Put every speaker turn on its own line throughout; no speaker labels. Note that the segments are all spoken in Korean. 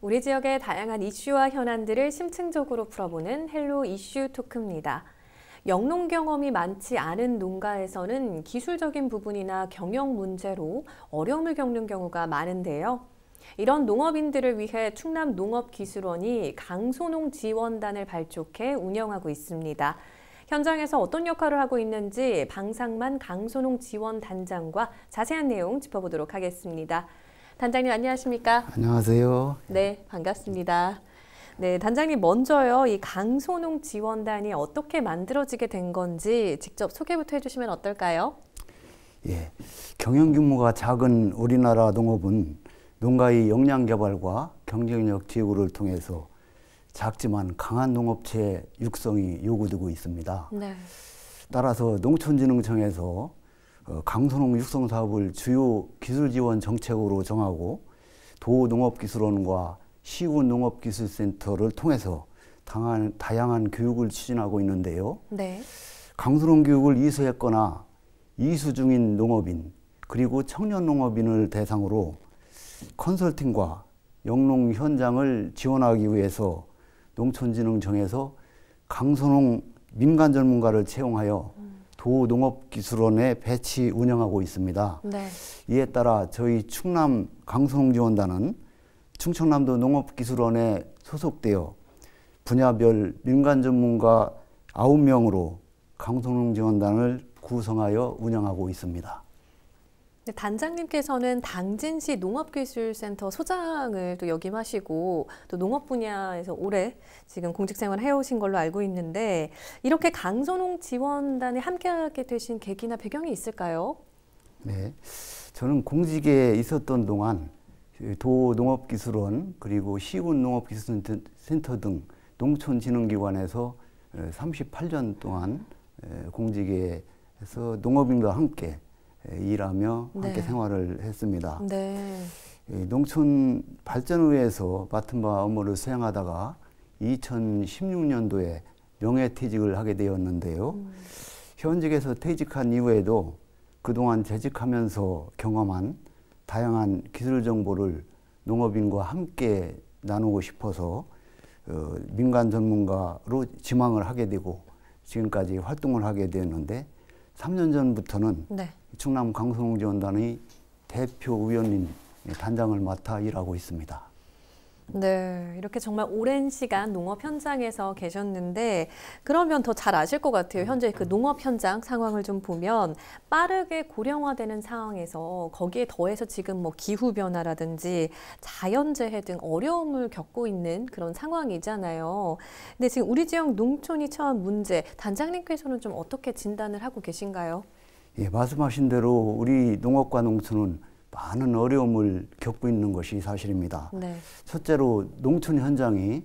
우리 지역의 다양한 이슈와 현안들을 심층적으로 풀어보는 헬로 이슈 토크입니다. 영농 경험이 많지 않은 농가에서는 기술적인 부분이나 경영 문제로 어려움을 겪는 경우가 많은데요. 이런 농업인들을 위해 충남농업기술원이 강소농 지원단을 발족해 운영하고 있습니다. 현장에서 어떤 역할을 하고 있는지 방상만 강소농 지원단장과 자세한 내용 짚어보도록 하겠습니다. 단장님 안녕하십니까?
안녕하세요.
네, 반갑습니다. 네, 단장님 먼저요. 이 강소농 지원단이 어떻게 만들어지게 된 건지 직접 소개부터 해주시면 어떨까요?
예, 경영 규모가 작은 우리나라 농업은 농가의 역량 개발과 경쟁력 제고를 통해서 작지만 강한 농업체 육성이 요구되고 있습니다.
네.
따라서 농촌진흥청에서 강소농 육성 사업을 주요 기술 지원 정책으로 정하고 도농업기술원과 시군 농업기술센터를 통해서 다양한 교육을 추진하고 있는데요.
네.
강소농 교육을 이수했거나 이수 중인 농업인 그리고 청년 농업인을 대상으로 컨설팅과 영농 현장을 지원하기 위해서 농촌진흥청에서 강소농 민간 전문가를 채용하여 도농업기술원에 배치 운영하고 있습니다.
네.
이에 따라 저희 충남 강소농 지원단은 충청남도 농업기술원에 소속되어 분야별 민간 전문가 9명으로 강소농 지원단을 구성하여 운영하고 있습니다.
단장님께서는 당진시 농업기술센터 소장을 또 역임하시고 또 농업 분야에서 오래 지금 공직생활을 해오신 걸로 알고 있는데 이렇게 강소농 지원단에 함께하게 되신 계기나 배경이 있을까요?
네, 저는 공직에 있었던 동안 도농업기술원 그리고 시군 농업기술센터 등 농촌진흥기관에서 38년 동안 공직에서 농업인과 함께 일하며 함께
네.
생활을 했습니다.
네.
농촌 발전을 위해서 맡은 바 업무를 수행하다가 2016년도에 명예퇴직을 하게 되었는데요. 현직에서 퇴직한 이후에도 그동안 재직하면서 경험한 다양한 기술 정보를 농업인과 함께 나누고 싶어서 민간 전문가로 지망을 하게 되고 지금까지 활동을 하게 되었는데 3년 전부터는
네.
충남 강소농 지원단의 대표 위원님 단장을 맡아 일하고 있습니다.
네, 이렇게 정말 오랜 시간 농업 현장에서 계셨는데 그러면 더 잘 아실 것 같아요. 현재 그 농업 현장 상황을 좀 보면 빠르게 고령화되는 상황에서 거기에 더해서 지금 뭐 기후 변화라든지 자연재해 등 어려움을 겪고 있는 그런 상황이잖아요. 근데 지금 우리 지역 농촌이 처한 문제, 단장님께서는 좀 어떻게 진단을 하고 계신가요?
예, 말씀하신 대로 우리 농업과 농촌은 많은 어려움을 겪고 있는 것이 사실입니다.
네.
첫째로 농촌 현장이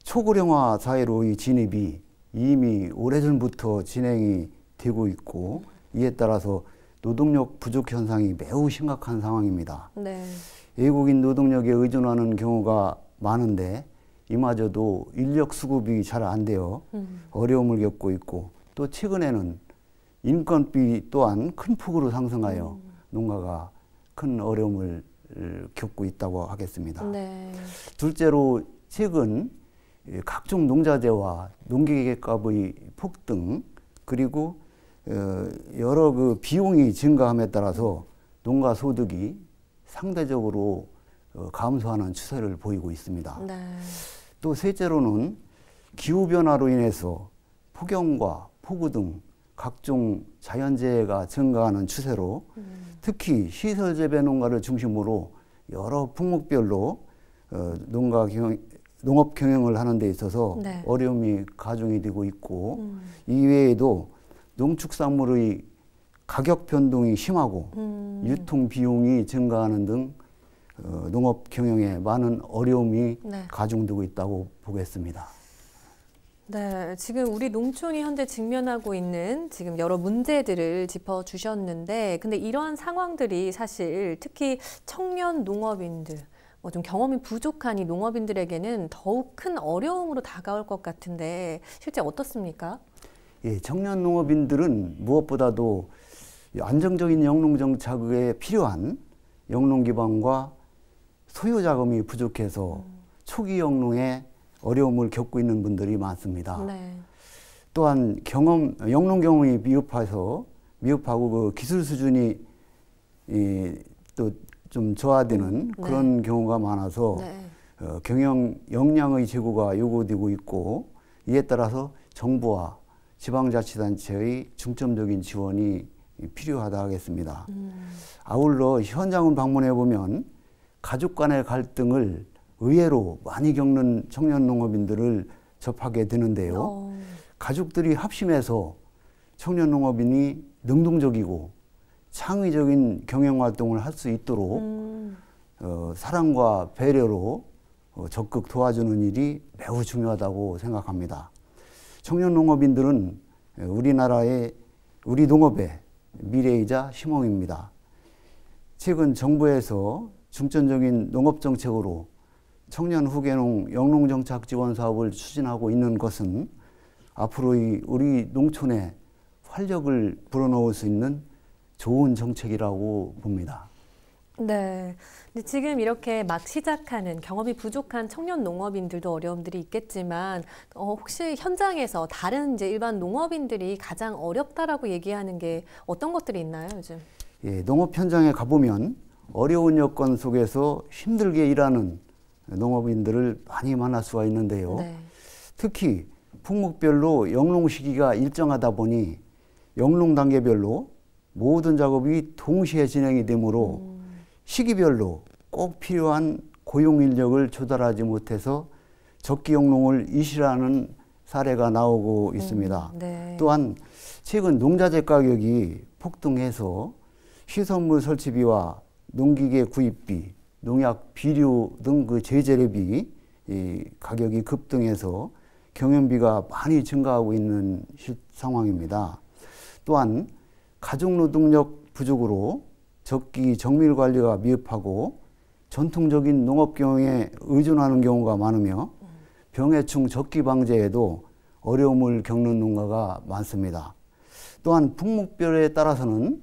초고령화 사회로의 진입이 이미 오래전부터 진행이 되고 있고 이에 따라서 노동력 부족 현상이 매우 심각한 상황입니다.
네.
외국인 노동력에 의존하는 경우가 많은데 이마저도 인력 수급이 잘 안 되어 어려움을 겪고 있고 또 최근에는 인건비 또한 큰 폭으로 상승하여 농가가 큰 어려움을 겪고 있다고 하겠습니다.
네.
둘째로 최근 각종 농자재와 농기계값의 폭등 그리고 여러 그 비용이 증가함에 따라서 농가 소득이 상대적으로 감소하는 추세를 보이고 있습니다.
네.
또 셋째로는 기후변화로 인해서 폭염과 폭우 등 각종 자연재해가 증가하는 추세로 특히 시설재배 농가를 중심으로 여러 품목별로 농업 경영을 하는 데 있어서
네.
어려움이 가중이 되고 있고 이외에도 농축산물의 가격 변동이 심하고 유통 비용이 증가하는 등 농업 경영에 많은 어려움이
네.
가중되고 있다고 보겠습니다.
네, 지금 우리 농촌이 현재 직면하고 있는 지금 여러 문제들을 짚어주셨는데, 근데 이러한 상황들이 사실 특히 청년 농업인들, 좀 경험이 부족한 이 농업인들에게는 더욱 큰 어려움으로 다가올 것 같은데 실제 어떻습니까?
예, 청년 농업인들은 무엇보다도 안정적인 영농 정착에 필요한 영농 기반과 소요 자금이 부족해서 초기 영농에 어려움을 겪고 있는 분들이 많습니다.
네.
또한 영농 경험이 미흡하고 그 기술 수준이 또 좀 저하되는 그런 경우가 많아서 경영 역량의 제고가 요구되고 있고, 이에 따라서 정부와 지방자치단체의 중점적인 지원이 필요하다 하겠습니다. 아울러 현장을 방문해 보면 가족 간의 갈등을 의외로 많이 겪는 청년 농업인들을 접하게 되는데요. 가족들이 합심해서 청년 농업인이 능동적이고 창의적인 경영 활동을 할 수 있도록 사랑과 배려로 적극 도와주는 일이 매우 중요하다고 생각합니다. 청년 농업인들은 우리 농업의 미래이자 희망입니다. 최근 정부에서 중점적인 농업 정책으로 청년 후계농 영농정착 지원 사업을 추진하고 있는 것은 앞으로의 우리 농촌에 활력을 불어넣을 수 있는 좋은 정책이라고 봅니다.
네. 근데 지금 이렇게 막 시작하는 경험이 부족한 청년 농업인들도 어려움들이 있겠지만, 혹시 현장에서 다른 이제 일반 농업인들이 가장 어렵다라고 얘기하는 게 어떤 것들이 있나요, 요즘?
예, 농업 현장에 가보면 어려운 여건 속에서 힘들게 일하는 농업인들을 많이 만날 수가 있는데요.
네.
특히 품목별로 영농 시기가 일정하다 보니 영농 단계별로 모든 작업이 동시에 진행이 되므로 시기별로 꼭 필요한 고용 인력을 조달하지 못해서 적기 영농을 이실하는 사례가 나오고 있습니다.
네.
또한 최근 농자재 가격이 폭등해서 시설물 설치비와 농기계 구입비, 농약 비료 등 그 제재료비 가격이 급등해서 경연비가 많이 증가하고 있는 상황입니다. 또한 가족노동력 부족으로 적기 정밀 관리가 미흡하고 전통적인 농업 경영에 의존하는 경우가 많으며 병해충 적기 방제에도 어려움을 겪는 농가가 많습니다. 또한 품목에 따라서는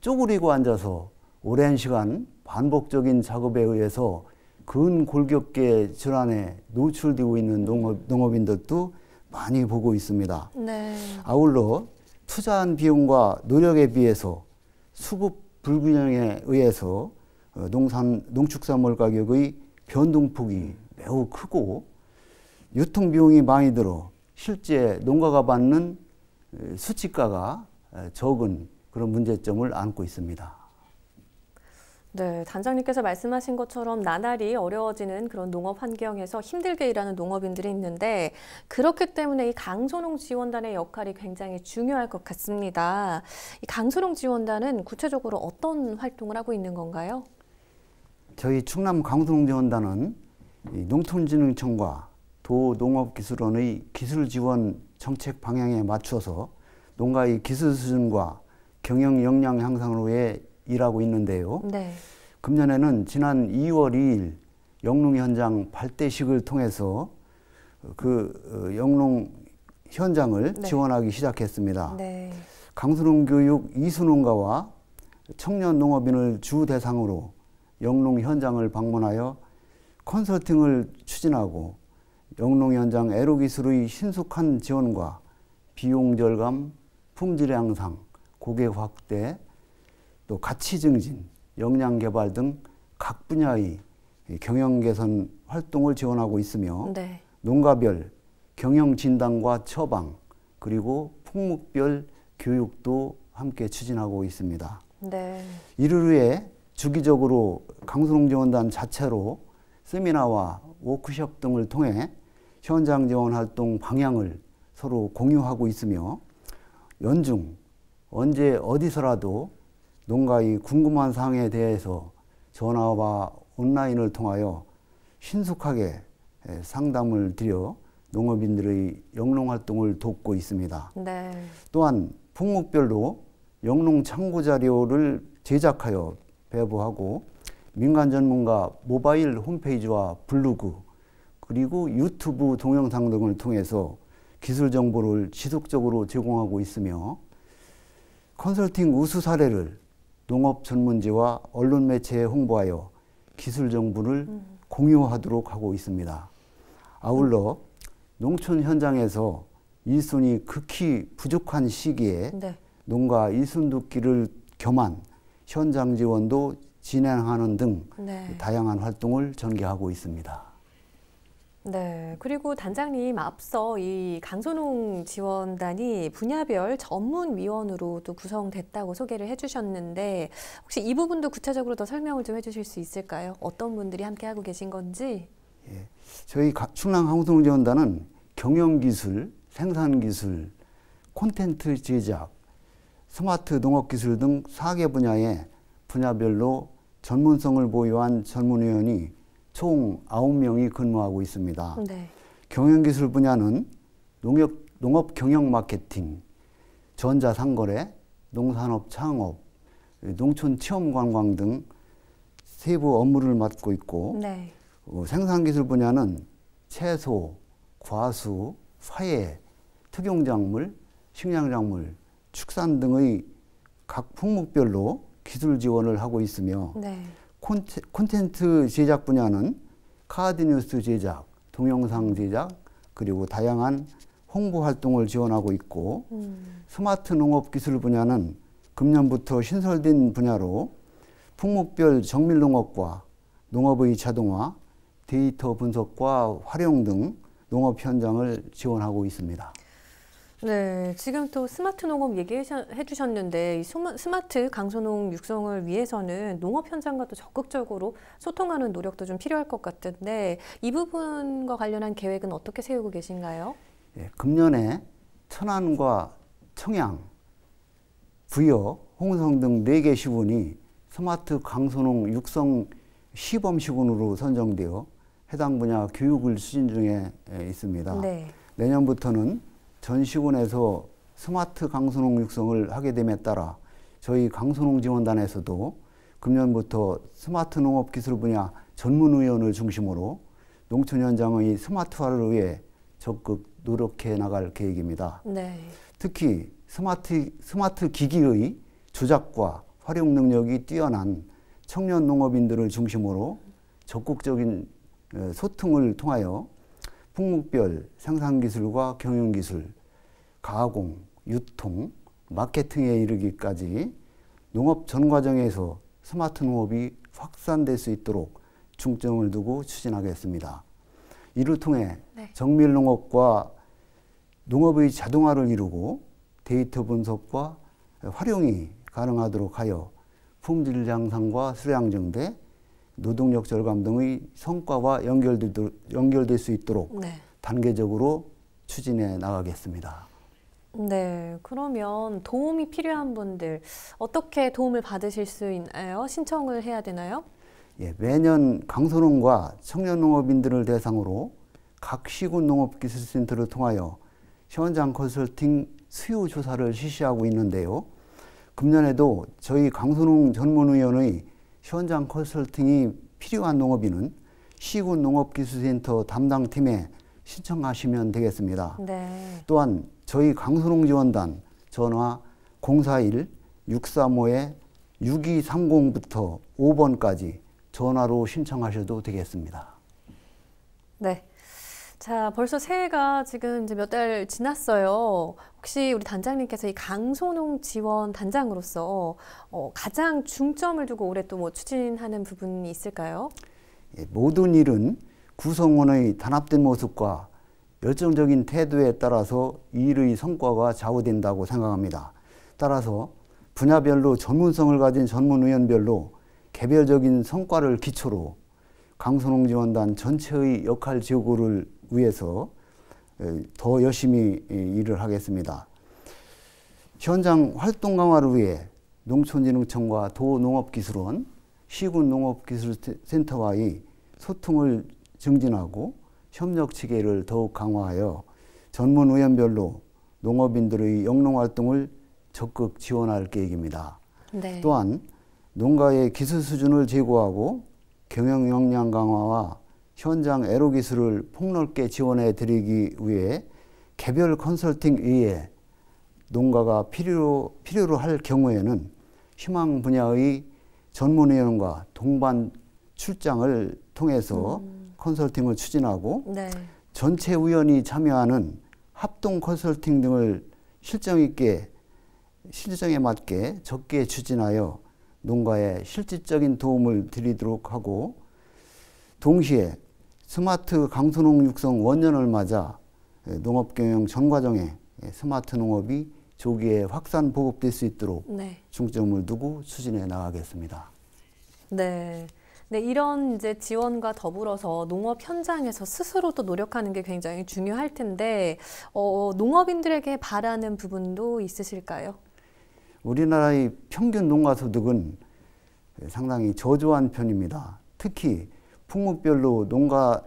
쪼그리고 앉아서 오랜 시간 반복적인 작업에 의해서 근골격계 질환에 노출되고 있는 농업인들도 많이 보고 있습니다.
네.
아울러 투자한 비용과 노력에 비해서 수급 불균형에 의해서 농축산물 가격의 변동폭이 매우 크고 유통비용이 많이 들어 실제 농가가 받는 수치가가 적은 그런 문제점을 안고 있습니다.
네, 단장님께서 말씀하신 것처럼 나날이 어려워지는 그런 농업 환경에서 힘들게 일하는 농업인들이 있는데, 그렇기 때문에 이 강소농 지원단의 역할이 굉장히 중요할 것 같습니다. 이 강소농 지원단은 구체적으로 어떤 활동을 하고 있는 건가요?
저희 충남 강소농 지원단은 농촌진흥청과 도농업기술원의 기술 지원 정책 방향에 맞춰서 농가의 기술 수준과 경영 역량 향상을 위해 일하고 있는데요.
네.
금년에는 지난 2월 2일 영농 현장 발대식을 통해서 그 영농 현장을 지원하기 시작했습니다.
네.
강소농 교육 이수농가와 청년 농업인을 주 대상으로 영농 현장을 방문하여 컨설팅을 추진하고 영농 현장 애로기술의 신속한 지원과 비용 절감, 품질 향상, 고객 확대, 또 가치 증진, 역량 개발 등 각 분야의 경영 개선 활동을 지원하고 있으며 농가별 경영 진단과 처방, 그리고 품목별 교육도 함께 추진하고 있습니다.
네.
이를 위해 주기적으로 강소농 지원단 자체로 세미나와 워크숍 등을 통해 현장 지원 활동 방향을 서로 공유하고 있으며 연중 언제 어디서라도 농가의 궁금한 사항에 대해서 전화와 온라인을 통하여 신속하게 상담을 드려 농업인들의 영농 활동을 돕고 있습니다.
네.
또한 품목별로 영농 참고 자료를 제작하여 배부하고 민간 전문가 모바일 홈페이지와 블로그 그리고 유튜브 동영상 등을 통해서 기술 정보를 지속적으로 제공하고 있으며 컨설팅 우수 사례를 농업 전문지와 언론 매체에 홍보하여 기술 정보를 공유하도록 하고 있습니다. 아울러 농촌 현장에서 일손이 극히 부족한 시기에
네.
농가 일손돕기를 겸한 현장 지원도 진행하는 등
네.
다양한 활동을 전개하고 있습니다.
네. 그리고 단장님 앞서 이 강소농 지원단이 분야별 전문위원으로 또 구성됐다고 소개를 해주셨는데 혹시 이 부분도 구체적으로 더 설명을 좀 해주실 수 있을까요? 어떤 분들이 함께 하고 계신 건지?
예, 저희 충남 강소농 지원단은 경영기술, 생산기술, 콘텐츠 제작, 스마트 농업기술 등 4개 분야의 분야별로 전문성을 보유한 전문위원이 총 9명이 근무하고 있습니다.
네.
경영기술 분야는 농업 경영 마케팅, 전자상거래, 농산업 창업, 농촌 체험 관광 등 세부 업무를 맡고 있고
네.
생산기술 분야는 채소, 과수, 화훼, 특용작물, 식량작물, 축산 등의 각 품목별로 기술 지원을 하고 있으며
네.
콘텐츠 제작 분야는 카드뉴스 제작, 동영상 제작, 그리고 다양한 홍보 활동을 지원하고 있고 스마트 농업 기술 분야는 금년부터 신설된 분야로 품목별 정밀 농업과 농업의 자동화, 데이터 분석과 활용 등 농업 현장을 지원하고 있습니다.
네, 지금 또 스마트 농업 얘기해 주셨는데 이 스마트 강소농 육성을 위해서는 농업 현장과 또 적극적으로 소통하는 노력도 좀 필요할 것 같은데 이 부분과 관련한 계획은 어떻게 세우고 계신가요?
예, 금년에 천안과 청양, 부여, 홍성 등 4개 시군이 스마트 강소농 육성 시범 시군으로 선정되어 해당 분야 교육을 추진 중에 있습니다.
네.
내년부터는 전 시군에서 스마트 강소농 육성을 하게 됨에 따라 저희 강소농 지원단에서도 금년부터 스마트 농업 기술 분야 전문위원을 중심으로 농촌 현장의 스마트화를 위해 적극 노력해 나갈 계획입니다.
네.
특히 스마트 기기의 조작과 활용 능력이 뛰어난 청년 농업인들을 중심으로 적극적인 소통을 통하여 품목별 생산기술과 경영기술, 가공, 유통, 마케팅에 이르기까지 농업 전 과정에서 스마트 농업이 확산될 수 있도록 중점을 두고 추진하겠습니다. 이를 통해
네.
정밀 농업과 농업의 자동화를 이루고 데이터 분석과 활용이 가능하도록 하여 품질 향상과 수량 증대, 노동력 절감 등의 성과와 연결될 수 있도록
네.
단계적으로 추진해 나가겠습니다.
네, 그러면 도움이 필요한 분들 어떻게 도움을 받으실 수 있나요? 신청을 해야 되나요?
예, 매년 강소농과 청년농업인들을 대상으로 각 시군 농업기술센터를 통하여 현장 컨설팅 수요 조사를 실시하고 있는데요. 금년에도 저희 강소농 전문위원의 현장 컨설팅이 필요한 농업인은 시군 농업기술센터 담당팀에 신청하시면 되겠습니다.
네.
또한 저희 강소농 지원단 전화 041-635-6230부터 5번까지 전화로 신청하셔도 되겠습니다.
네. 자, 벌써 새해가 지금 이제 몇 달 지났어요. 혹시 우리 단장님께서 이 강소농 지원 단장으로서 가장 중점을 두고 올해 또 뭐 추진하는 부분이 있을까요?
예, 모든 일은 구성원의 단합된 모습과 열정적인 태도에 따라서 일의 성과가 좌우된다고 생각합니다. 따라서 분야별로 전문성을 가진 전문위원별로 개별적인 성과를 기초로 강소농 지원단 전체의 역할 지구를 위해서 더 열심히 일을 하겠습니다. 현장 활동 강화를 위해 농촌진흥청과 도농업기술원, 시군 농업기술센터와의 소통을 증진하고 협력 체계를 더욱 강화하여 전문위원별로 농업인들의 영농활동을 적극 지원할 계획입니다.
네.
또한 농가의 기술 수준을 제고하고 경영 역량 강화와 현장 애로 기술을 폭넓게 지원해 드리기 위해 개별 컨설팅 외에 농가가 필요로 할 경우에는 희망 분야의 전문위원과 동반 출장을 통해서 컨설팅을 추진하고
네.
전체 위원이 참여하는 합동 컨설팅 등을 실정에 맞게 적게 추진하여 농가에 실질적인 도움을 드리도록 하고, 동시에 스마트 강소농 육성 원년을 맞아 농업경영 전 과정에 스마트 농업이 조기에 확산 보급될 수 있도록
네.
중점을 두고 추진해 나가겠습니다.
네. 네, 이런 이제 지원과 더불어서 농업 현장에서 스스로도 노력하는 게 굉장히 중요할 텐데, 농업인들에게 바라는 부분도 있으실까요?
우리나라의 평균 농가 소득은 상당히 저조한 편입니다. 특히 품목별로 농가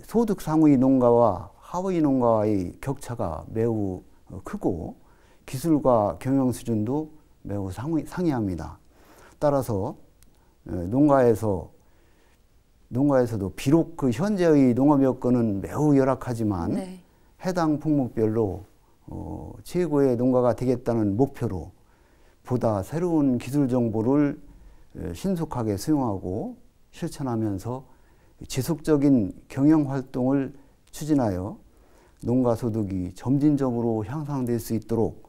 소득 상위 농가와 하위 농가의 격차가 매우 크고 기술과 경영 수준도 매우 상이합니다. 따라서 농가에서도 비록 그 현재의 농업 여건은 매우 열악하지만
네.
해당 품목별로 최고의 농가가 되겠다는 목표로 보다 새로운 기술 정보를 신속하게 수용하고 실천하면서 지속적인 경영 활동을 추진하여 농가 소득이 점진적으로 향상될 수 있도록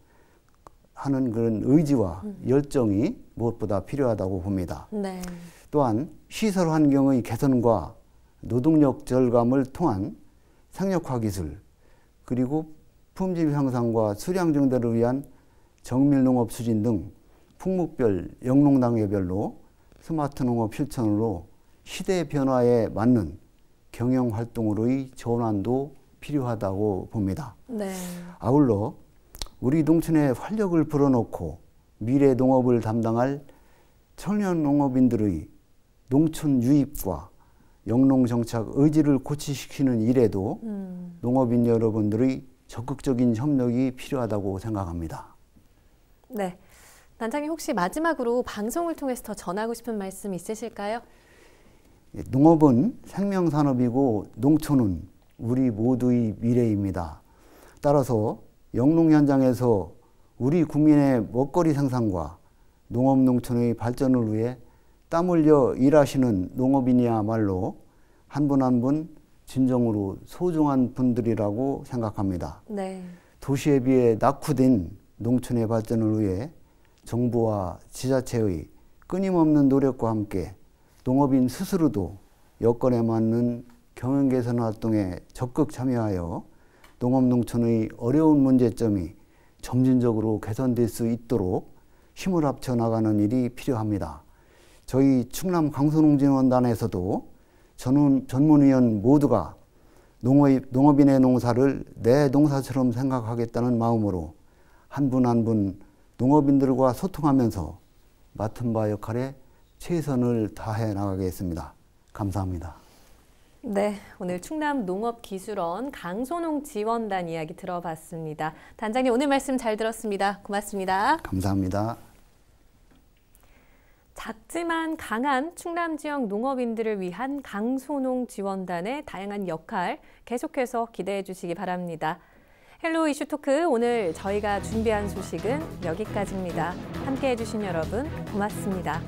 하는 그런 의지와 열정이 무엇보다 필요하다고 봅니다.
네.
또한 시설 환경의 개선과 노동력 절감을 통한 상력화 기술, 그리고 품질 향상과 수량 증대를 위한 정밀 농업 추진 등 품목별, 영농 단계별로 스마트 농업 실천으로 시대 변화에 맞는 경영 활동으로의 전환도 필요하다고 봅니다.
네.
아울러 우리 농촌에 활력을 불어넣고 미래 농업을 담당할 청년 농업인들의 농촌 유입과 영농 정착 의지를 고취시키는 일에도 농업인 여러분들의 적극적인 협력이 필요하다고 생각합니다.
네. 단장님, 혹시 마지막으로 방송을 통해서 더 전하고 싶은 말씀 있으실까요?
농업은 생명산업이고 농촌은 우리 모두의 미래입니다. 따라서 영농 현장에서 우리 국민의 먹거리 생산과 농업 농촌의 발전을 위해 땀 흘려 일하시는 농업인이야말로 한 분 한 분 진정으로 소중한 분들이라고 생각합니다.
네.
도시에 비해 낙후된 농촌의 발전을 위해 정부와 지자체의 끊임없는 노력과 함께 농업인 스스로도 여건에 맞는 경영 개선 활동에 적극 참여하여 농업농촌의 어려운 문제점이 점진적으로 개선될 수 있도록 힘을 합쳐 나가는 일이 필요합니다. 저희 충남 강소농진원단에서도 전문위원 모두가 농업인의 농사를 내 농사처럼 생각하겠다는 마음으로 한 분 한 분 농업인들과 소통하면서 맡은 바 역할에 최선을 다해 나가겠습니다. 감사합니다.
네, 오늘 충남 농업기술원 강소농 지원단 이야기 들어봤습니다. 단장님, 오늘 말씀 잘 들었습니다. 고맙습니다.
감사합니다.
작지만 강한 충남 지역 농업인들을 위한 강소농 지원단의 다양한 역할 계속해서 기대해 주시기 바랍니다. 헬로 이슈 토크, 오늘 저희가 준비한 소식은 여기까지입니다. 함께해 주신 여러분 고맙습니다.